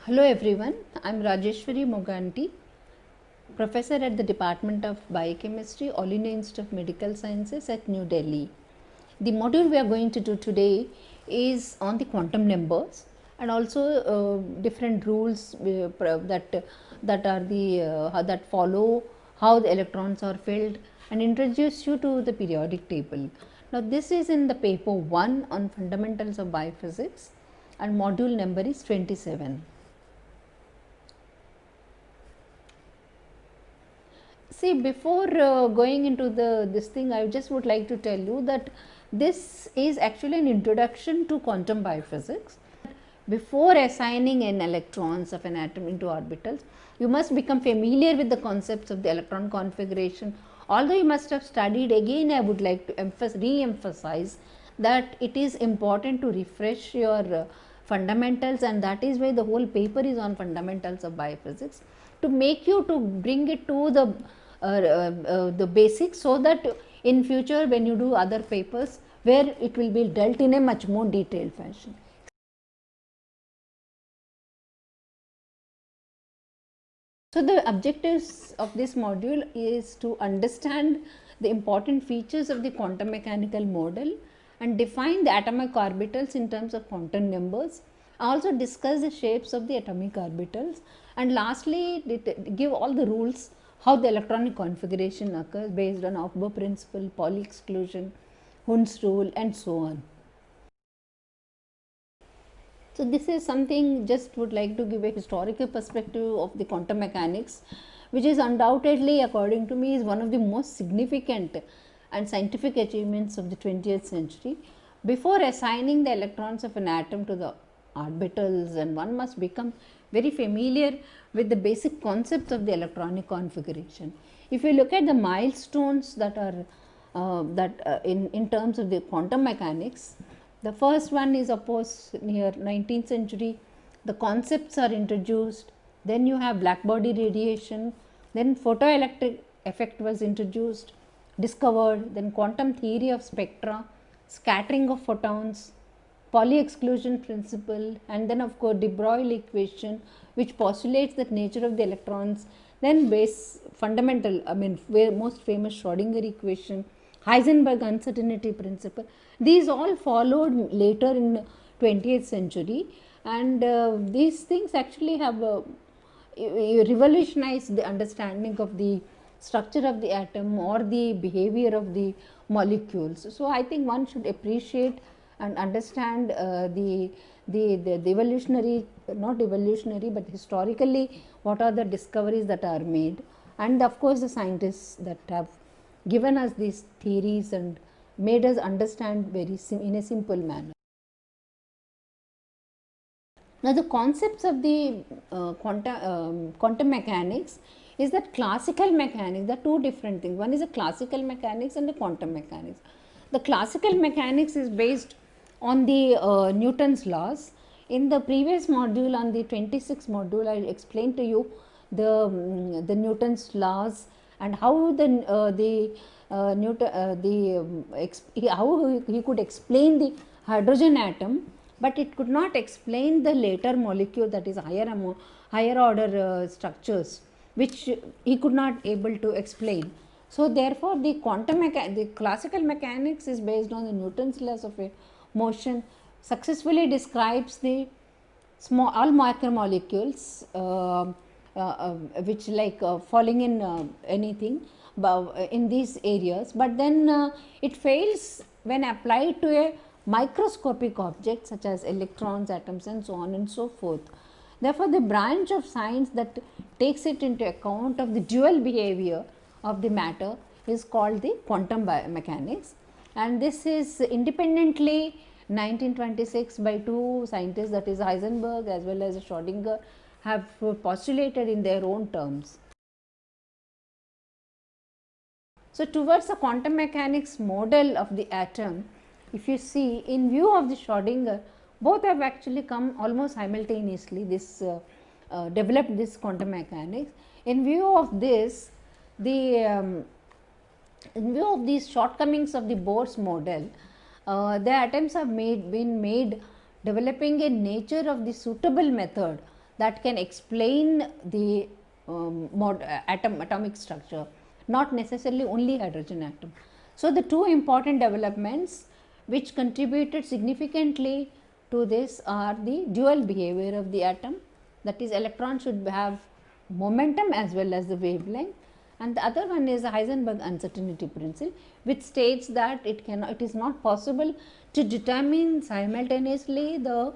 Hello everyone, I am Rajeshwari Moganty, Professor at the Department of Biochemistry, All India Institute of Medical Sciences at New Delhi. The module we are going to do today is on the quantum numbers and also different rules that follow how the electrons are filled and introduce you to the periodic table. Now, this is in the paper 1 on fundamentals of biophysics and module number is 27. See, before going into this thing, I just would like to tell you that this is actually an introduction to quantum biophysics. Before assigning an electrons of an atom into orbitals, you must become familiar with the concepts of the electron configuration. Although you must have studied, again I would like to re-emphasize that it is important to refresh your fundamentals, and that is why the whole paper is on fundamentals of biophysics, to make you to bring it to the basics, so that in future when you do other papers where it will be dealt in a much more detailed fashion. So, the objectives of this module is to understand the important features of the quantum mechanical model and define the atomic orbitals in terms of quantum numbers, also discuss the shapes of the atomic orbitals, and lastly give all the rules how the electronic configuration occurs based on Aufbau principle, Pauli exclusion, Hund's rule, and so on. So, this is something just would like to give a historical perspective of the quantum mechanics, which is undoubtedly, according to me, is one of the most significant and scientific achievements of the 20th century. Before assigning the electrons of an atom to the orbitals, and one must become very familiar with the basic concepts of the electronic configuration. If you look at the milestones that are in terms of the quantum mechanics, the first one is opposed near 19th century. The concepts are introduced. Then you have black body radiation. Then photoelectric effect was introduced, discovered. Then quantum theory of spectra, scattering of photons, Pauli exclusion principle, and then of course de Broglie equation, which postulates the nature of the electrons. Then base fundamental, most famous Schrodinger equation, Heisenberg uncertainty principle. These all followed later in 20th century, and these things actually have revolutionized the understanding of the structure of the atom or the behavior of the molecules. So, I think one should appreciate and understand the evolutionary, not evolutionary, but historically what are the discoveries that are made, and of course, the scientists that have given us these theories and made us understand in a simple manner. Now, the concepts of the quantum mechanics is that classical mechanics, there are two different things. One is a classical mechanics and the quantum mechanics. The classical mechanics is based on the Newton's laws. In the previous module, on the 26th module, I explained to you the Newton's laws and how how he could explain the hydrogen atom, but it could not explain the later molecule, that is higher order structures, which he could not able to explain. So, therefore, the classical mechanics is based on the Newton's laws of motion, successfully describes the all macromolecules which like falling in anything in these areas, but then it fails when applied to a microscopic object such as electrons, atoms, and so on and so forth. Therefore, the branch of science that takes it into account of the dual behavior of the matter is called the quantum mechanics, and this is independently 1926 by two scientists, that is Heisenberg as well as Schrodinger, have postulated in their own terms. So, towards the quantum mechanics model of the atom, if you see, in view of the Schrodinger, both have actually come almost simultaneously, this developed this quantum mechanics. In view of this, in view of these shortcomings of the Bohr's model, the attempts have been made developing a nature of the suitable method that can explain the atomic structure, not necessarily only hydrogen atom. So, the two important developments which contributed significantly to this are the dual behavior of the atom, that is electron should have momentum as well as the wavelength, and the other one is the Heisenberg uncertainty principle, which states that it is not possible to determine simultaneously the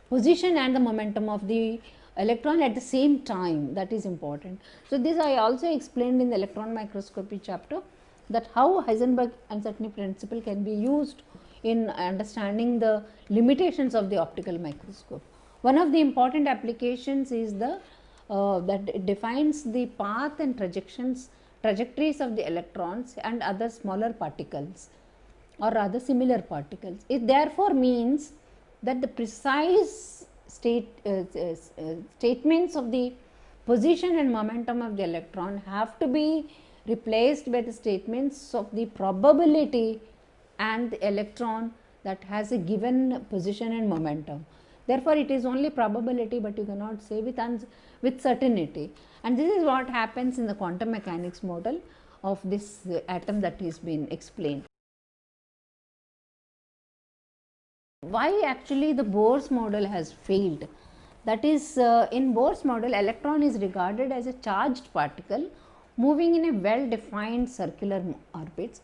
position and the momentum of the electron at the same time. That is important. So, this I also explained in the electron microscopy chapter, that how Heisenberg uncertainty principle can be used in understanding the limitations of the optical microscope. One of the important applications is the that it defines the path and trajectories of the electrons and other smaller particles or other similar particles. It therefore means that the precise statements of the position and momentum of the electron have to be replaced by the statements of the probability and the electron that has a given position and momentum. Therefore, it is only probability, but you cannot say with certainty, and this is what happens in the quantum mechanics model of this atom that is being explained. Why actually the Bohr's model has failed? That is, in Bohr's model, electron is regarded as a charged particle moving in a well defined circular orbits,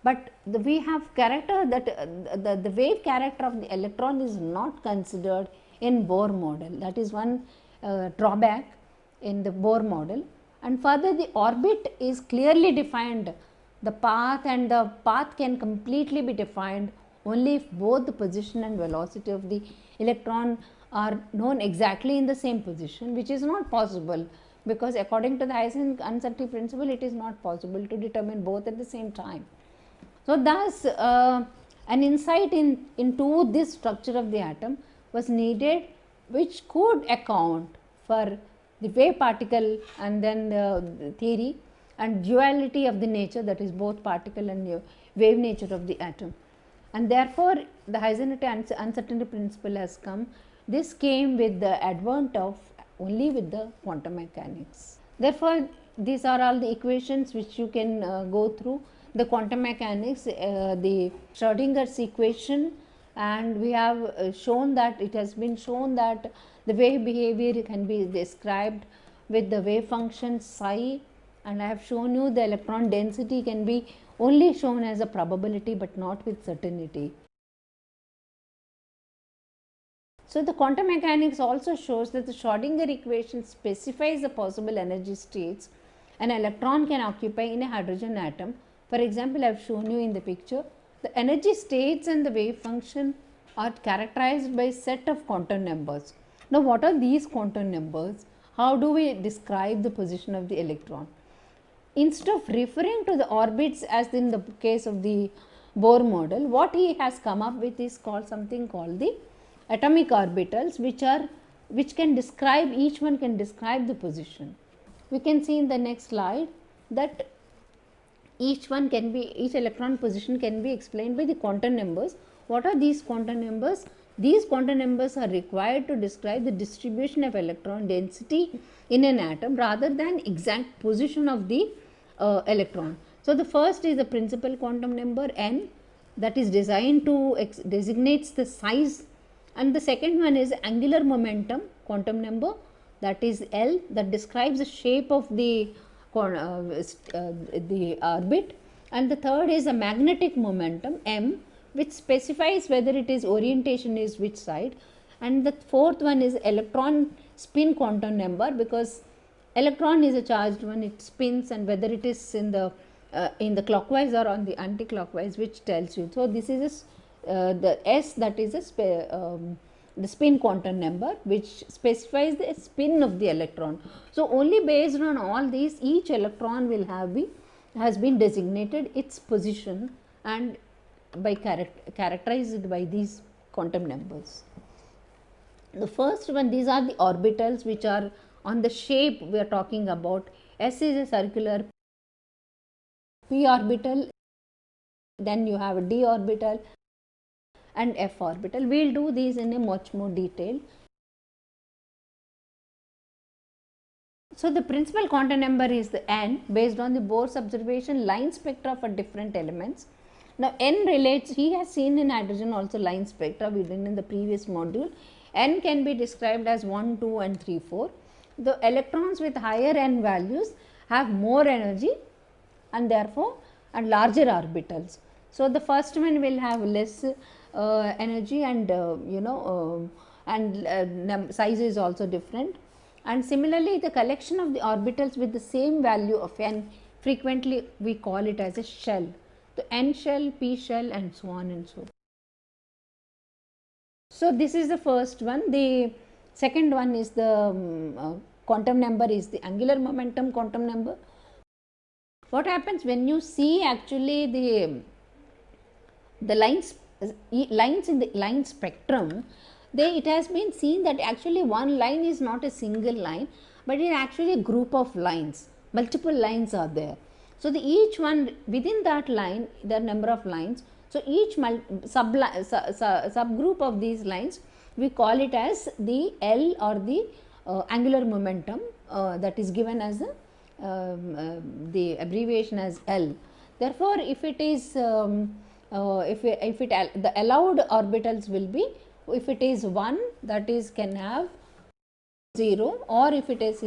but we have character that the wave character of the electron is not considered in Bohr model. That is one drawback in the Bohr model, and further the orbit is clearly defined, the path, and the path can completely be defined only if both the position and velocity of the electron are known exactly in the same position, which is not possible, because according to the Heisenberg uncertainty principle, it is not possible to determine both at the same time. So, thus an insight into this structure of the atom was needed, which could account for the wave particle and then the theory and duality of the nature, that is both particle and wave nature of the atom. And therefore, the Heisenberg uncertainty principle has come. This came with the advent of only with the quantum mechanics. Therefore, these are all the equations which you can go through. The quantum mechanics, the Schrodinger's equation, and we have shown that it has been shown that the wave behavior can be described with the wave function psi, and I have shown you the electron density can be only shown as a probability, but not with certainty. So, the quantum mechanics also shows that the Schrodinger equation specifies the possible energy states an electron can occupy in a hydrogen atom. For example, I have shown you in the picture, the energy states and the wave function are characterized by a set of quantum numbers. Now, what are these quantum numbers? How do we describe the position of the electron? Instead of referring to the orbits as in the case of the Bohr model, what he has come up with is called something called the atomic orbitals, which can describe, each one can describe the position. We can see in the next slide that each electron position can be explained by the quantum numbers. What are these quantum numbers? These quantum numbers are required to describe the distribution of electron density in an atom rather than exact position of the electron. So, the first is the principal quantum number n, that is designed to designates the size, and the second one is angular momentum quantum number, that is L, that describes the shape of the orbit, and the third is a magnetic momentum M, which specifies whether it is orientation is which side, and the fourth one is electron spin quantum number, because electron is a charged one, it spins, and whether it is in the clockwise or on the anti-clockwise, which tells you. So, this is the S, that is the spin quantum number, which specifies the spin of the electron. So, only based on all these, each electron will has been designated its position and by characterized by these quantum numbers. The first one, these are the orbitals which are on the shape we are talking about. S is a circular, p orbital, then you have a d orbital and f orbital. We will do these in a much more detail. So the principal quantum number is the n based on the Bohr's observation line spectra for different elements. Now n relates, he has seen in hydrogen also line spectra we did in the previous module. N can be described as 1, 2 and 3, 4. The electrons with higher n values have more energy and therefore and larger orbitals. So the first one will have less energy and size is also different. And similarly, the collection of the orbitals with the same value of n, frequently we call it as a shell. The n shell, p shell and so on and so. So this is the first one. The second one is the quantum number is the angular momentum quantum number. What happens when you see actually the lines in the line spectrum, it has been seen that actually one line is not a single line, but it is actually a group of lines, multiple lines are there. So the each one within that line, the number of lines, so each subgroup of these lines we call it as the L or the angular momentum, that is given as the abbreviation as L. Therefore if it is the allowed orbitals will be, if it is 1, that is can have 0, or if it is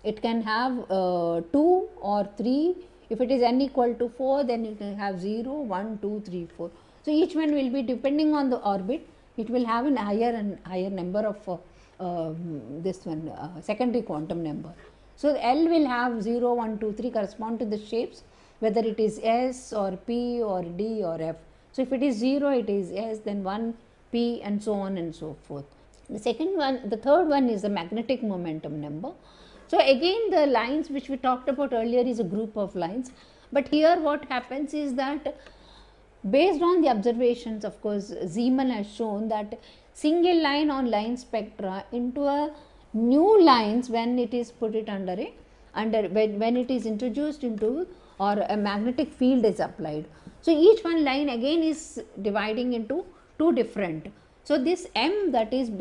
it can have 2 or 3. If it is n equal to 4, then you can have 0, 1, 2, 3, 4. So each one will be depending on the orbit, it will have a higher and higher number of this one secondary quantum number. So L will have 0, 1, 2, 3 correspond to the shapes, whether it is S or P or D or F. So if it is 0, it is S, then 1, P and so on and so forth. The third one is the magnetic momentum number. So again the lines which we talked about earlier is a group of lines, but here what happens is that based on the observations, of course Zeeman has shown that single line on line spectra into a new lines when it is put it when it is introduced into or a magnetic field is applied. So each one line again is dividing into two different. So this M that is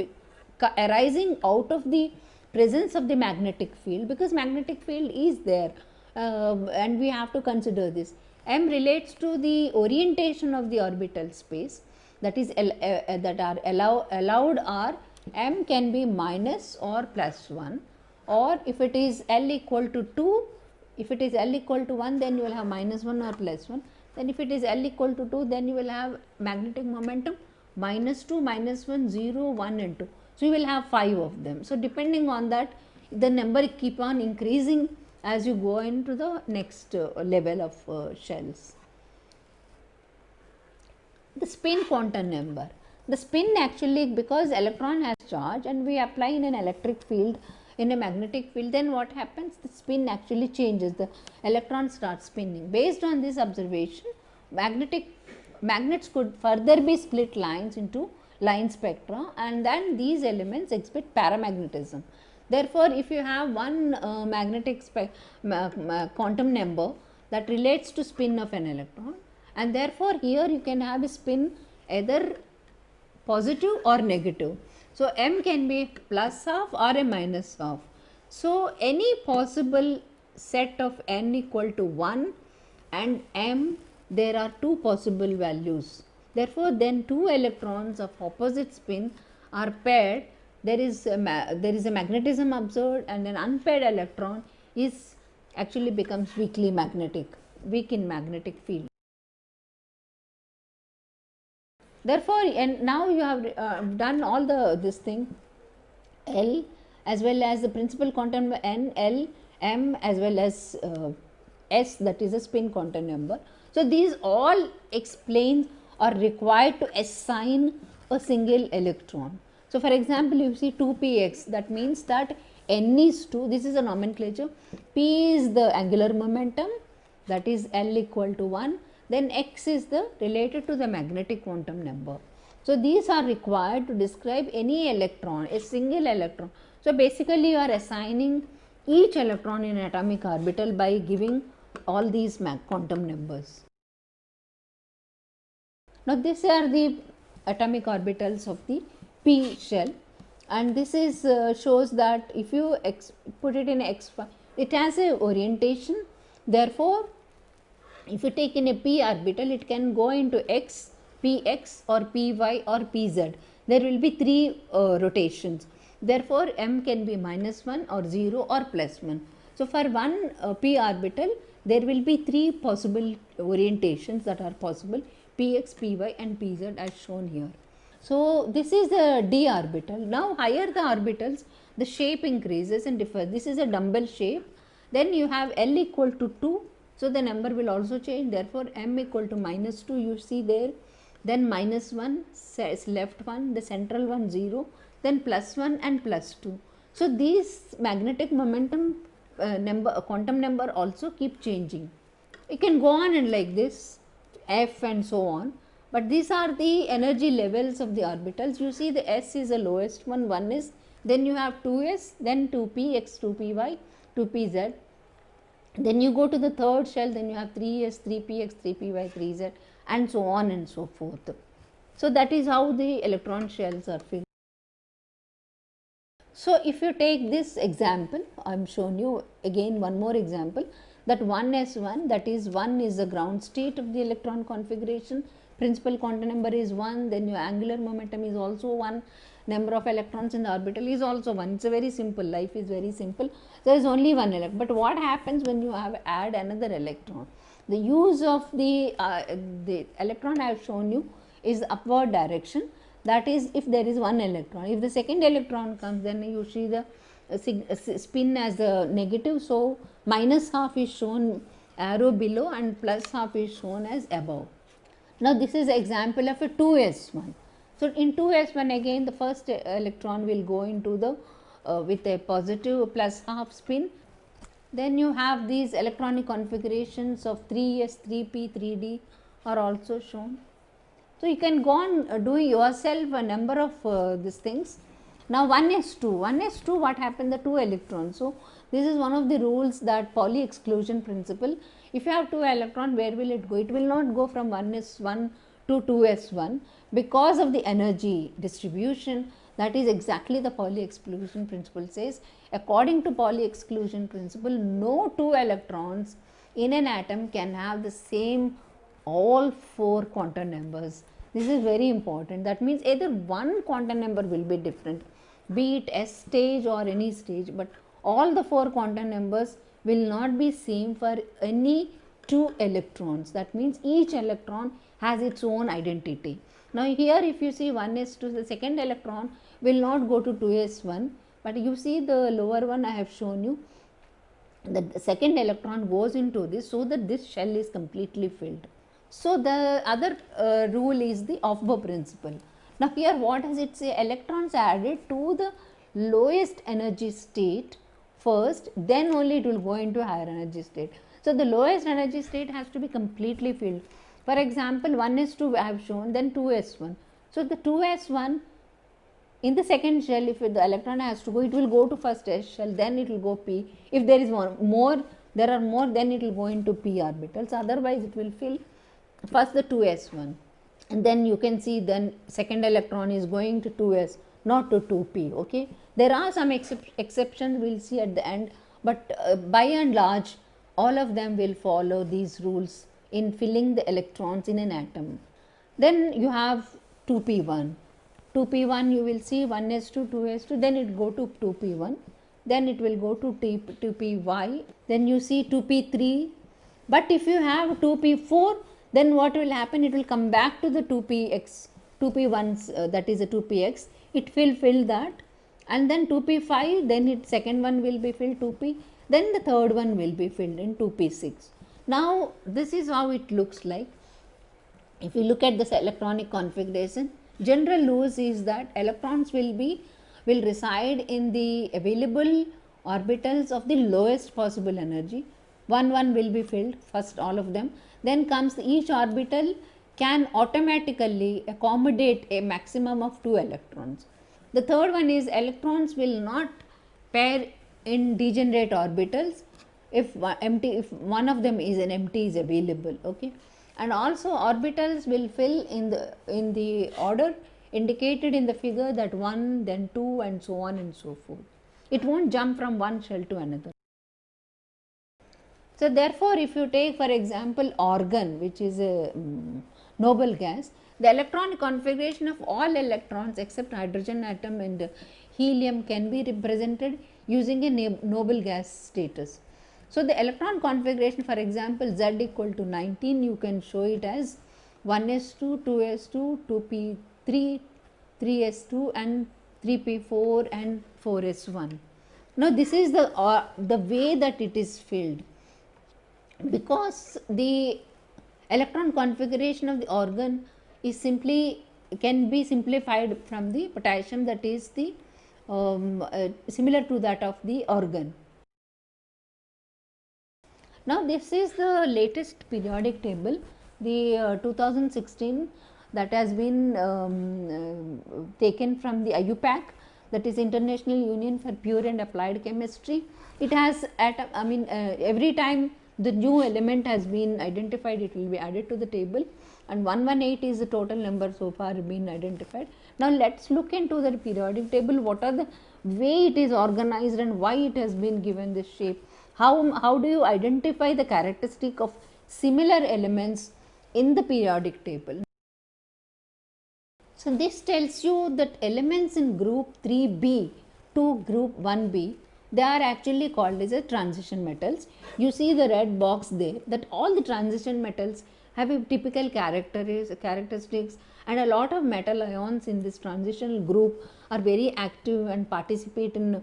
arising out of the presence of the magnetic field, because magnetic field is there and we have to consider this. M relates to the orientation of the orbital space, that is that are allowed are M can be minus or plus 1, or if it is L equal to 2, if it is L equal to 1, then you will have minus 1 or plus 1. Then if it is L equal to 2, then you will have magnetic momentum minus 2, minus 1, 0, 1 and 2. So you will have 5 of them. So depending on that, the number keep on increasing as you go into the next level of shells. The spin quantum number. The spin actually, because electron has charge and we apply in an electric field, in a magnetic field, then what happens? The spin actually changes, the electron starts spinning. Based on this observation, magnets could further be split lines into line spectra, and then these elements exhibit paramagnetism. Therefore, if you have one magnetic quantum number that relates to spin of an electron, and therefore here you can have a spin either positive or negative. So M can be plus half or a minus half. So any possible set of n equal to 1 and M, there are two possible values. Therefore, then two electrons of opposite spin are paired. There is a magnetism observed, and an unpaired electron is actually becomes weak in magnetic field. Therefore, and now you have done all this thing L as well as the principal quantum N, L, M as well as S, that is a spin quantum number. So these all explain or required to assign a single electron. So for example, you see 2px, that means that n is 2, this is a nomenclature, p is the angular momentum, that is L equal to 1, then x is the related to the magnetic quantum number. So these are required to describe any electron, a single electron. So basically you are assigning each electron in an atomic orbital by giving all these quantum numbers. Now these are the atomic orbitals of the p shell. and this is shows that if you put it in x, it has a orientation. Therefore, if you take in a p orbital, it can go into x, px or py or pz. There will be 3 rotations. Therefore, m can be -1 or 0 or +1. So, for one p orbital, there will be 3 possible orientations that are possible: px, py and pz as shown here. So, this is the d orbital. Now, higher the orbitals, the shape increases and differs. This is a dumbbell shape. Then you have L equal to 2. So, the number will also change. Therefore, m equal to -2 you see there. Then -1 says left one, the central one 0, then +1 and +2. So, these magnetic momentum quantum number also keep changing. It can go on and like this, f and so on. But these are the energy levels of the orbitals. You see the s is the lowest one, 1 is, then you have 2s, then 2p, 2py, 2pz. Then you go to the third shell, then you have 3s, 3px, 3py, 3z and so on and so forth. So, that is how the electron shells are filled. So, if you take this example, I am shown you again one more example, that 1s1, that is 1 is the ground state of the electron configuration, principal quantum number is 1, then your angular momentum is also 1, number of electrons in the orbital is also 1. It's a very simple, life is very simple. There is only one electron. But what happens when you add another electron? The use of the electron I have shown you is upward direction. That is, if there is one electron. If the second electron comes, then you see the spin as the negative. So, -half is shown arrow below and +half is shown as above. Now, this is example of a 2s1. So, in 2s1 again the first electron will go into the with a positive +half spin. Then you have these electronic configurations of 3s, 3p, 3d are also shown. So, you can go on doing yourself a number of these things. Now, 1s2, what happened? The 2 electrons. So, this is one of the rules, that Pauli exclusion principle. If you have 2 electrons, where will it go? It will not go from 1s1 to 2s1 because of the energy distribution. That is exactly the Pauli exclusion principle says. According to Pauli exclusion principle, no 2 electrons in an atom can have the same all 4 quantum numbers. This is very important. That means either one quantum number will be different, be it s stage or any stage, but all the 4 quantum numbers will not be same for any 2 electrons. That means each electron has its own identity. Now, here if you see 1s2, the second electron will not go to 2s1, but you see the lower one I have shown you, the second electron goes into this, so that this shell is completely filled. So, the other rule is the Aufbau principle. Now, here what does it say? Electrons added to the lowest energy state first, then only it will go into higher energy state. So, the lowest energy state has to be completely filled. For example, 1s2 I have shown, then 2s1. So, the 2s1 in the second shell, if the electron has to go, it will go to first s shell, then it will go p. If there is more, there are more, then it will go into p orbitals. Otherwise, it will fill first the 2s1, and then you can see then second electron is going to 2s, not to 2p. Okay, there are some exceptions we will see at the end, but by and large all of them will follow these rules in filling the electrons in an atom. Then you have 2p1. 2p1 you will see 1s2, 2s2, then it go to 2p1, then it will go to 2py, then you see 2p3. But if you have 2p4, then what will happen? It will come back to the 2px, 2p1, that is a 2px, it will fill that, and then 2p5, then its second one will be filled 2p, then the third one will be filled in 2p6. Now, this is how it looks like. If you look at this electronic configuration, general rules is that electrons will reside in the available orbitals of the lowest possible energy. One will be filled, first all of them. Then comes each orbital can automatically accommodate a maximum of 2 electrons. The third one is electrons will not pair in degenerate orbitals if one of them is an empty is available. Okay, and also orbitals will fill in the order indicated in the figure, that 1, then 2, and so on and so forth. It won't jump from one shell to another. So, therefore, if you take for example argon, which is a noble gas, the electronic configuration of all electrons except hydrogen atom and helium can be represented using a noble gas status. So, the electron configuration, for example, Z equal to 19, you can show it as 1s2, 2s2, 2p3, 3s2 and 3p4 and 4s1. Now, this is the way that it is filled, because the electron configuration of the argon is simply can be simplified from the potassium, that is the similar to that of the argon. Now, this is the latest periodic table, the 2016, that has been taken from the IUPAC, that is International Union for Pure and Applied Chemistry. It has every time the new element has been identified, it will be added to the table, and 118 is the total number so far been identified. Now, let us look into the periodic table, what are the way it is organized and why it has been given this shape. How do you identify the characteristic of similar elements in the periodic table? So, this tells you that elements in group 3b to group 1b, they are actually called as a transition metals. You see the red box there, that all the transition metals have a typical characteristics, and a lot of metal ions in this transitional group are very active and participate in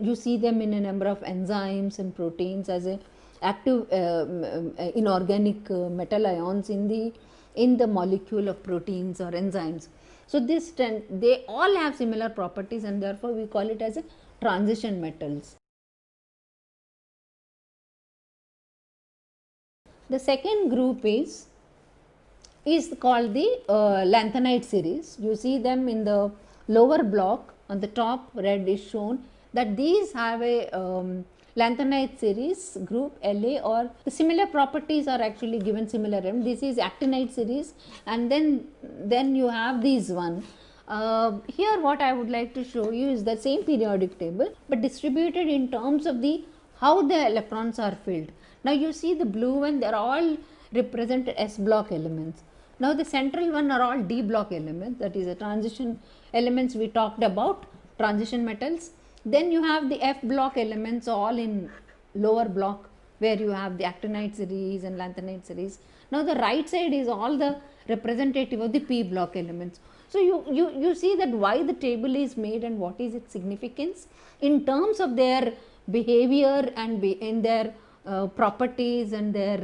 you see them in a number of enzymes and proteins as a active inorganic metal ions in the molecule of proteins or enzymes. So, they all have similar properties, and therefore, we call it as a transition metals. The second group is called the lanthanide series. You see them in the lower block, on the top red is shown, that these have a lanthanide series group La, or the similar properties are actually given similar. This is actinide series, and then you have these one. Here what I would like to show you is the same periodic table, but distributed in terms of the how the electrons are filled. Now, you see the blue one, they are all represented S block elements. Now, the central one are all D block elements, that is the transition elements we talked about, transition metals. Then you have the F block elements all in lower block, where you have the actinide series and lanthanide series. Now, the right side is all the representative of the P block elements. So, you see that why the table is made and what is its significance in terms of their behavior and in their properties and their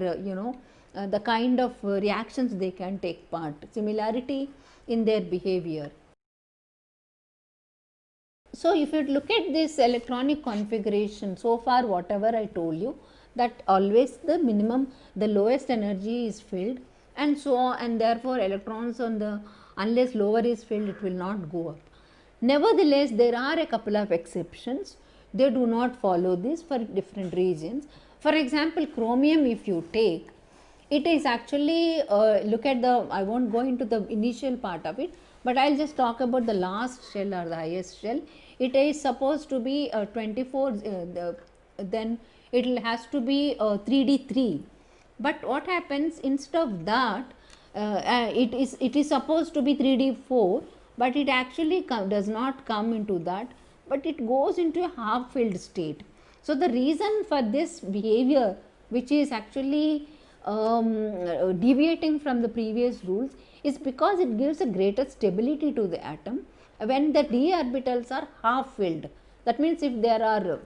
the kind of reactions they can take part, similarity in their behavior. So, if you look at this electronic configuration, so far whatever I told you, that always the minimum, the lowest energy is filled, and so on, and therefore, electrons on the, unless lower is filled, it will not go up. Nevertheless, there are a couple of exceptions, they do not follow this for different reasons. For example, chromium, if you take, it is actually look at the, I won't go into the initial part of it, but I will just talk about the last shell or the highest shell. It is supposed to be 24, then it has to be 3D3. But what happens, instead of that, it is supposed to be 3D4, but it actually does not come into that, but it goes into a half filled state. So, the reason for this behavior, which is actually deviating from the previous rules, is because it gives a greater stability to the atom when the d orbitals are half filled. That means, if there are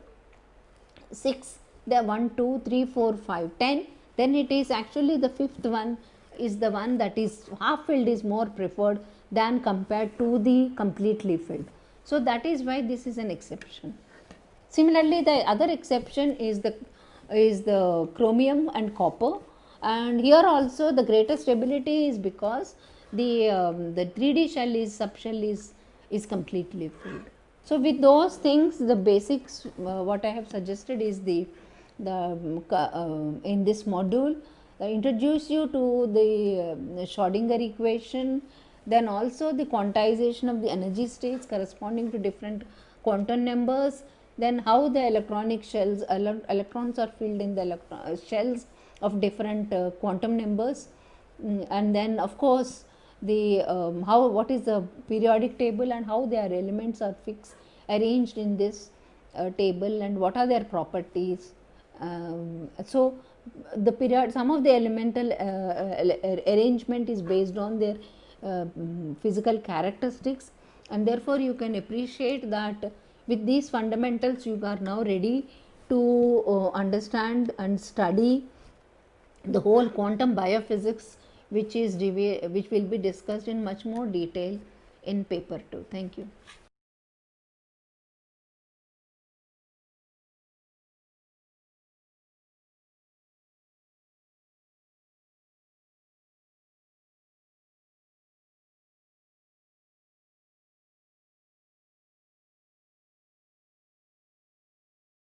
6, there are 1, 2, 3, 4, 5, 10, then it is actually the fifth one is the one that is half filled is more preferred than compared to the completely filled. So, that is why this is an exception. Similarly, the other exception is the chromium and copper, and here also the greater stability is because the 3D shell is subshell is completely filled. So, with those things, the basics what I have suggested is in this module introduce you to the Schrodinger equation, Then also the quantization of the energy states corresponding to different quantum numbers. Then how the electronic shells, electrons are filled in the shells of different quantum numbers. And then of course the how, what is the periodic table and how their elements are fixed, arranged in this table, and what are their properties. So the period, some of the elemental arrangement is based on their physical characteristics, and therefore you can appreciate that with these fundamentals you are now ready to understand and study the whole quantum biophysics, which will be discussed in much more detail in paper 2. Thank you.